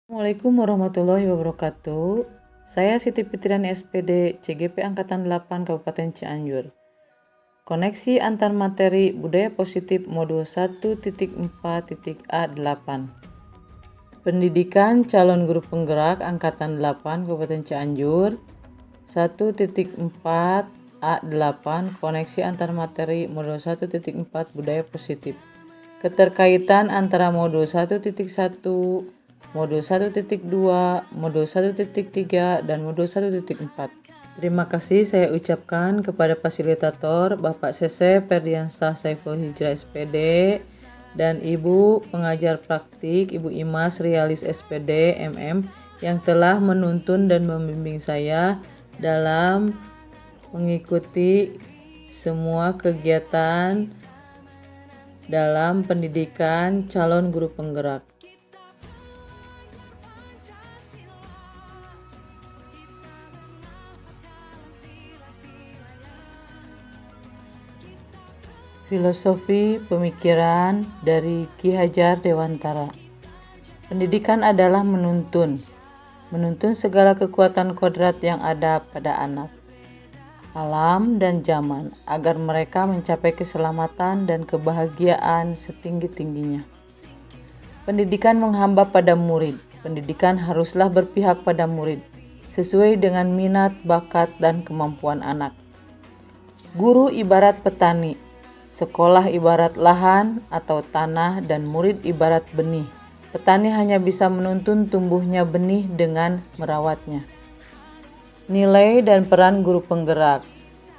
Assalamualaikum warahmatullahi wabarakatuh. Saya Siti Fitriani SPD CGP Angkatan 8 Kabupaten Cianjur. Koneksi antar materi budaya positif modul 1.4.A8. Pendidikan calon guru penggerak Angkatan 8 Kabupaten Cianjur 1.4A8 koneksi antar materi modul 1.4 budaya positif. Keterkaitan antara modul 1.1, modul 1.2, modul 1.3, dan modul 1.4. Terima kasih saya ucapkan kepada fasilitator Bapak Sese Ferdiansah Saiful Hijrah SPD dan Ibu pengajar praktik Ibu Imas Rialis SPD MM yang telah menuntun dan membimbing saya dalam mengikuti semua kegiatan dalam pendidikan calon guru penggerak. Filosofi pemikiran dari Ki Hajar Dewantara. Pendidikan adalah menuntun segala kekuatan kodrat yang ada pada anak, alam, dan zaman agar mereka mencapai keselamatan dan kebahagiaan setinggi-tingginya. Pendidikan menghamba pada murid. Pendidikan haruslah berpihak pada murid sesuai dengan minat, bakat, dan kemampuan anak. Guru ibarat petani. Sekolah ibarat lahan atau tanah dan murid ibarat benih. Petani hanya bisa menuntun tumbuhnya benih dengan merawatnya. Nilai dan peran guru penggerak.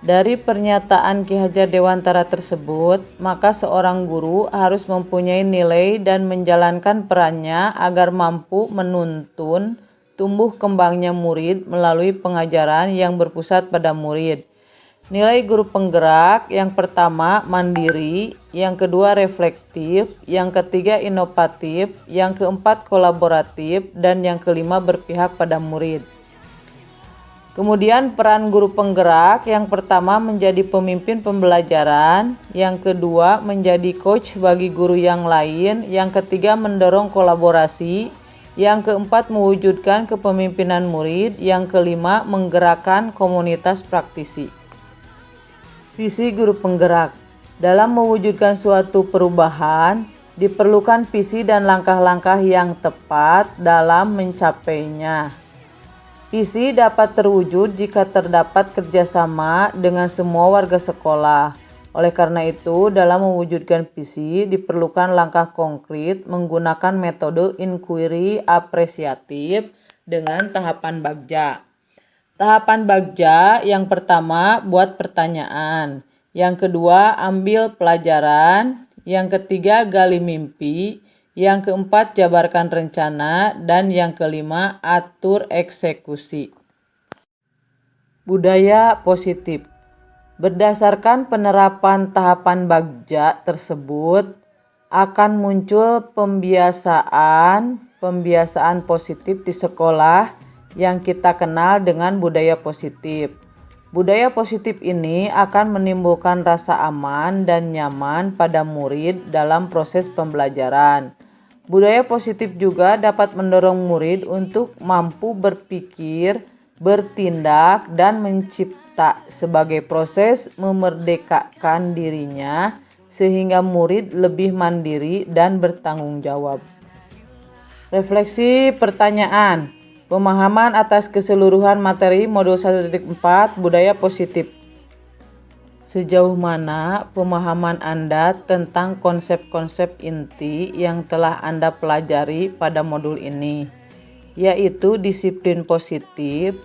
Dari pernyataan Ki Hajar Dewantara tersebut, maka seorang guru harus mempunyai nilai dan menjalankan perannya agar mampu menuntun tumbuh kembangnya murid melalui pengajaran yang berpusat pada murid. Nilai guru penggerak yang pertama mandiri, yang kedua reflektif, yang ketiga inovatif, yang keempat kolaboratif, dan yang kelima berpihak pada murid. Kemudian peran guru penggerak yang pertama menjadi pemimpin pembelajaran, yang kedua menjadi coach bagi guru yang lain, yang ketiga mendorong kolaborasi, yang keempat mewujudkan kepemimpinan murid, yang kelima menggerakkan komunitas praktisi. Visi guru penggerak. Dalam mewujudkan suatu perubahan, diperlukan visi dan langkah-langkah yang tepat dalam mencapainya. Visi dapat terwujud jika terdapat kerjasama dengan semua warga sekolah. Oleh karena itu, dalam mewujudkan visi diperlukan langkah konkret menggunakan metode inquiry apresiatif dengan tahapan bagja. Tahapan bagja yang pertama buat pertanyaan, yang kedua ambil pelajaran, yang ketiga gali mimpi, yang keempat jabarkan rencana, dan yang kelima atur eksekusi. Budaya positif. Berdasarkan penerapan tahapan bagja tersebut akan muncul pembiasaan positif di sekolah yang kita kenal dengan budaya positif. Budaya positif ini akan menimbulkan rasa aman dan nyaman pada murid dalam proses pembelajaran. Budaya positif juga dapat mendorong murid untuk mampu berpikir, bertindak, dan mencipta sebagai proses memerdekakan dirinya sehingga murid lebih mandiri dan bertanggung jawab. Refleksi pertanyaan. Pemahaman atas keseluruhan materi modul 1.4 budaya positif. Sejauh mana pemahaman Anda tentang konsep-konsep inti yang telah Anda pelajari pada modul ini, yaitu disiplin positif,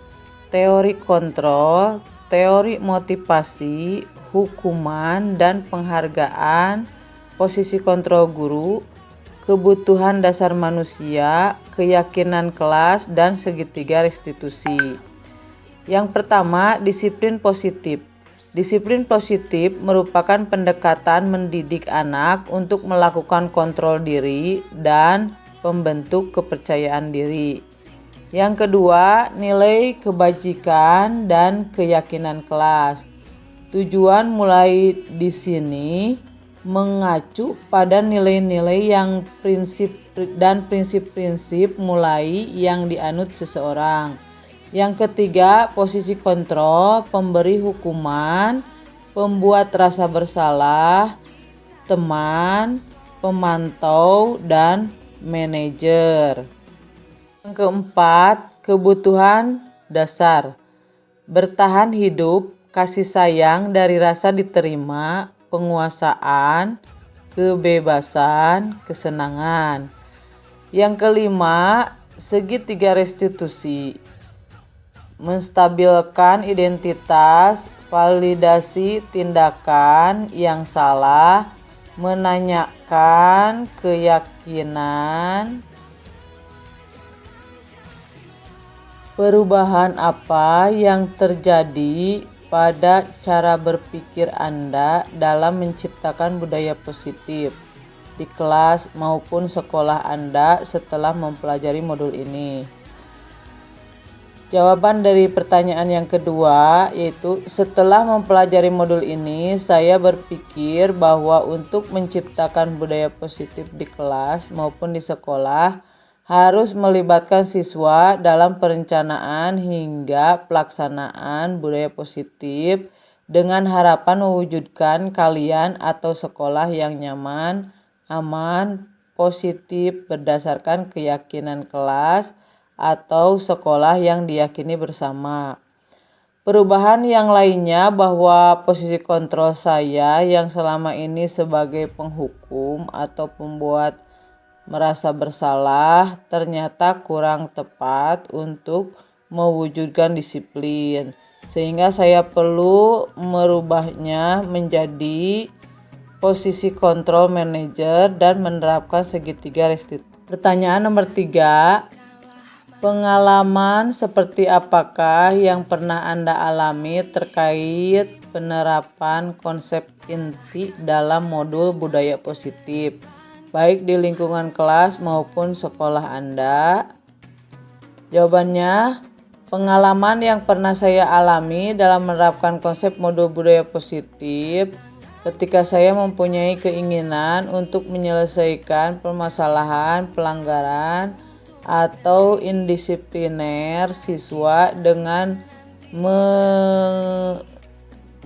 teori kontrol, teori motivasi, hukuman dan penghargaan, posisi kontrol guru, kebutuhan dasar manusia, keyakinan kelas, dan segitiga restitusi. Yang pertama, disiplin positif. Disiplin positif merupakan pendekatan mendidik anak untuk melakukan kontrol diri dan pembentuk kepercayaan diri. Yang kedua, nilai kebajikan dan keyakinan kelas. Tujuan mulai di sini mengacu pada nilai-nilai yang prinsip dan prinsip-prinsip mulai yang dianut seseorang. Yang ketiga, posisi kontrol, pemberi hukuman, pembuat rasa bersalah, teman, pemantau, dan manajer. Yang keempat, kebutuhan dasar. Bertahan hidup, kasih sayang dari rasa diterima, penguasaan, kebebasan, kesenangan. Yang kelima, segitiga restitusi. Menstabilkan identitas, validasi tindakan yang salah, menanyakan keyakinan, perubahan apa yang terjadi pada cara berpikir Anda dalam menciptakan budaya positif di kelas maupun sekolah Anda setelah mempelajari modul ini. Jawaban dari pertanyaan yang kedua yaitu setelah mempelajari modul ini saya berpikir bahwa untuk menciptakan budaya positif di kelas maupun di sekolah harus melibatkan siswa dalam perencanaan hingga pelaksanaan budaya positif dengan harapan mewujudkan kalian atau sekolah yang nyaman, aman, positif berdasarkan keyakinan kelas atau sekolah yang diyakini bersama. Perubahan yang lainnya bahwa posisi kontrol saya yang selama ini sebagai penghukum atau pembuat merasa bersalah ternyata kurang tepat untuk mewujudkan disiplin, sehingga saya perlu merubahnya menjadi posisi kontrol manajer dan menerapkan segitiga restitusi. Pertanyaan nomor 3. Pengalaman seperti apakah yang pernah Anda alami terkait penerapan konsep inti dalam modul budaya positif, baik di lingkungan kelas maupun sekolah Anda? Jawabannya, pengalaman yang pernah saya alami dalam menerapkan konsep modul budaya positif ketika saya mempunyai keinginan untuk menyelesaikan permasalahan pelanggaran atau indisipliner siswa dengan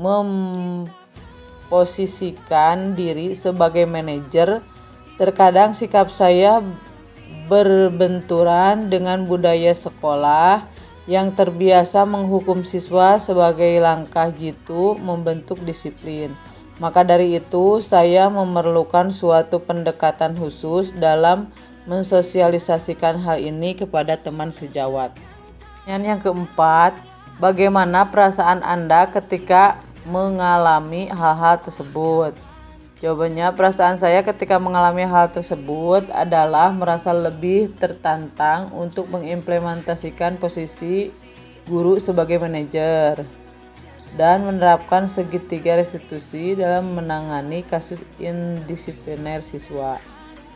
memposisikan diri sebagai manajer. Terkadang sikap saya berbenturan dengan budaya sekolah yang terbiasa menghukum siswa sebagai langkah jitu membentuk disiplin. Maka dari itu saya memerlukan suatu pendekatan khusus dalam mensosialisasikan hal ini kepada teman sejawat. Yang keempat, bagaimana perasaan Anda ketika mengalami hal-hal tersebut? Jawabannya, perasaan saya ketika mengalami hal tersebut adalah merasa lebih tertantang untuk mengimplementasikan posisi guru sebagai manajer dan menerapkan segitiga restitusi dalam menangani kasus indisipliner siswa.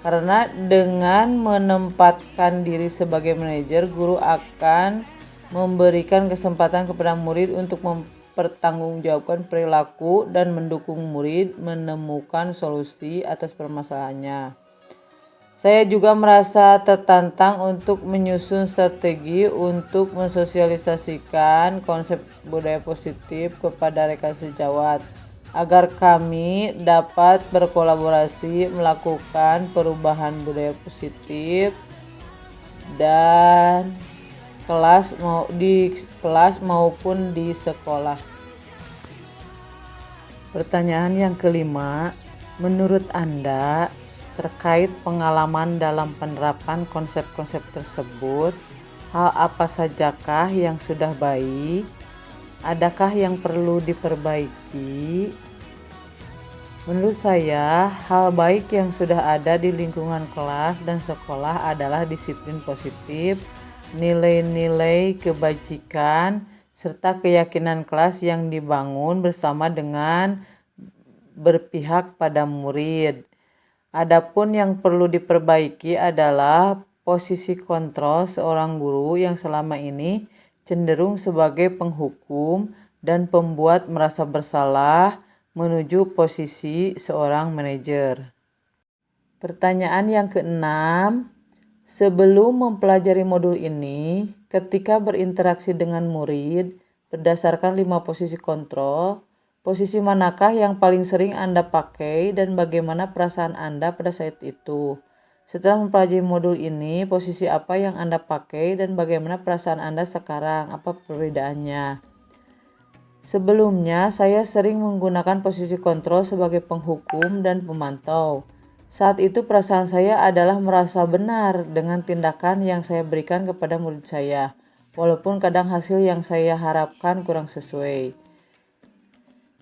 Karena dengan menempatkan diri sebagai manajer, guru akan memberikan kesempatan kepada murid untuk mempertanggungjawabkan perilaku dan mendukung murid menemukan solusi atas permasalahannya. Saya juga merasa tertantang untuk menyusun strategi untuk mensosialisasikan konsep budaya positif kepada rekan sejawat agar kami dapat berkolaborasi melakukan perubahan budaya positif dan di kelas maupun di sekolah. Pertanyaan yang kelima, menurut Anda terkait pengalaman dalam penerapan konsep-konsep tersebut, hal apa sajakah yang sudah baik? Adakah yang perlu diperbaiki? Menurut saya, hal baik yang sudah ada di lingkungan kelas dan sekolah adalah disiplin positif, nilai-nilai kebajikan, serta keyakinan kelas yang dibangun bersama dengan berpihak pada murid. Adapun yang perlu diperbaiki adalah posisi kontrol seorang guru yang selama ini cenderung sebagai penghukum dan pembuat merasa bersalah menuju posisi seorang manajer. Pertanyaan yang keenam, sebelum mempelajari modul ini, ketika berinteraksi dengan murid berdasarkan 5 posisi kontrol, posisi manakah yang paling sering Anda pakai dan bagaimana perasaan Anda pada saat itu? Setelah mempelajari modul ini, posisi apa yang Anda pakai dan bagaimana perasaan Anda sekarang? Apa perbedaannya? Sebelumnya, saya sering menggunakan posisi kontrol sebagai penghukum dan pemantau. Saat itu perasaan saya adalah merasa benar dengan tindakan yang saya berikan kepada murid saya, walaupun kadang hasil yang saya harapkan kurang sesuai.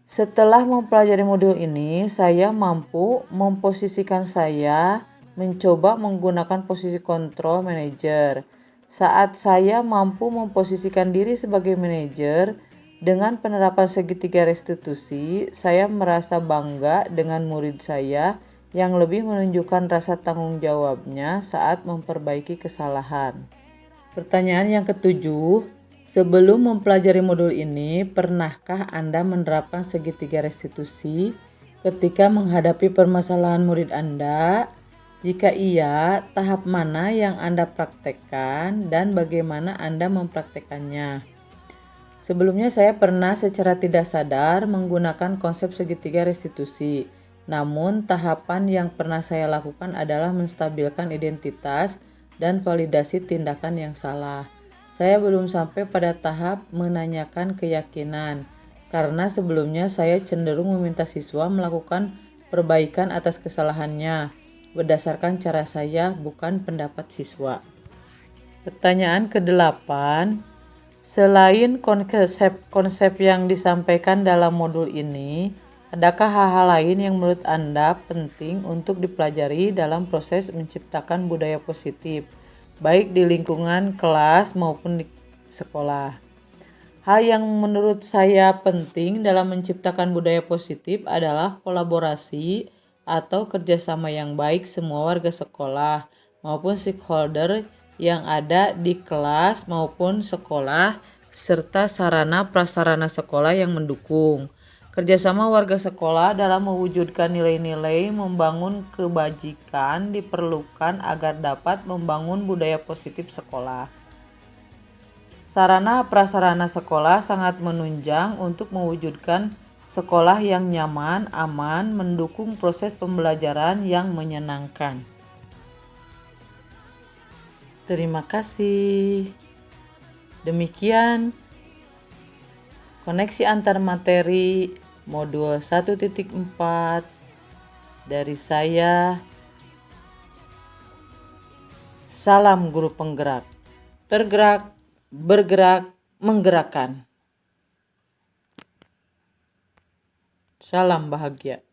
Setelah mempelajari modul ini, saya mampu memposisikan saya mencoba menggunakan posisi kontrol manajer. Saat saya mampu memposisikan diri sebagai manajer dengan penerapan segitiga restitusi, saya merasa bangga dengan murid saya yang lebih menunjukkan rasa tanggung jawabnya saat memperbaiki kesalahan. Pertanyaan yang ketujuh, sebelum mempelajari modul ini, pernahkah Anda menerapkan segitiga restitusi ketika menghadapi permasalahan murid Anda? Jika iya, tahap mana yang Anda praktekkan dan bagaimana Anda mempraktekannya? Sebelumnya saya pernah secara tidak sadar menggunakan konsep segitiga restitusi. Namun tahapan yang pernah saya lakukan adalah menstabilkan identitas dan validasi tindakan yang salah. Saya belum sampai pada tahap menanyakan keyakinan, karena sebelumnya saya cenderung meminta siswa melakukan perbaikan atas kesalahannya berdasarkan cara saya, bukan pendapat siswa. Pertanyaan ke-8, selain konsep yang disampaikan dalam modul ini, adakah hal-hal lain yang menurut Anda penting untuk dipelajari dalam proses menciptakan budaya positif, baik di lingkungan kelas maupun di sekolah? Hal yang menurut saya penting dalam menciptakan budaya positif adalah kolaborasi atau kerjasama yang baik semua warga sekolah maupun stakeholder yang ada di kelas maupun sekolah, serta sarana prasarana sekolah yang mendukung. Kerjasama warga sekolah dalam mewujudkan nilai-nilai membangun kebajikan diperlukan agar dapat membangun budaya positif sekolah. Sarana prasarana sekolah sangat menunjang untuk mewujudkan sekolah yang nyaman, aman, mendukung proses pembelajaran yang menyenangkan. Terima kasih. Demikian koneksi antar materi modul 1.4 dari saya. Salam guru penggerak. Tergerak, bergerak, menggerakkan. Salam bahagia.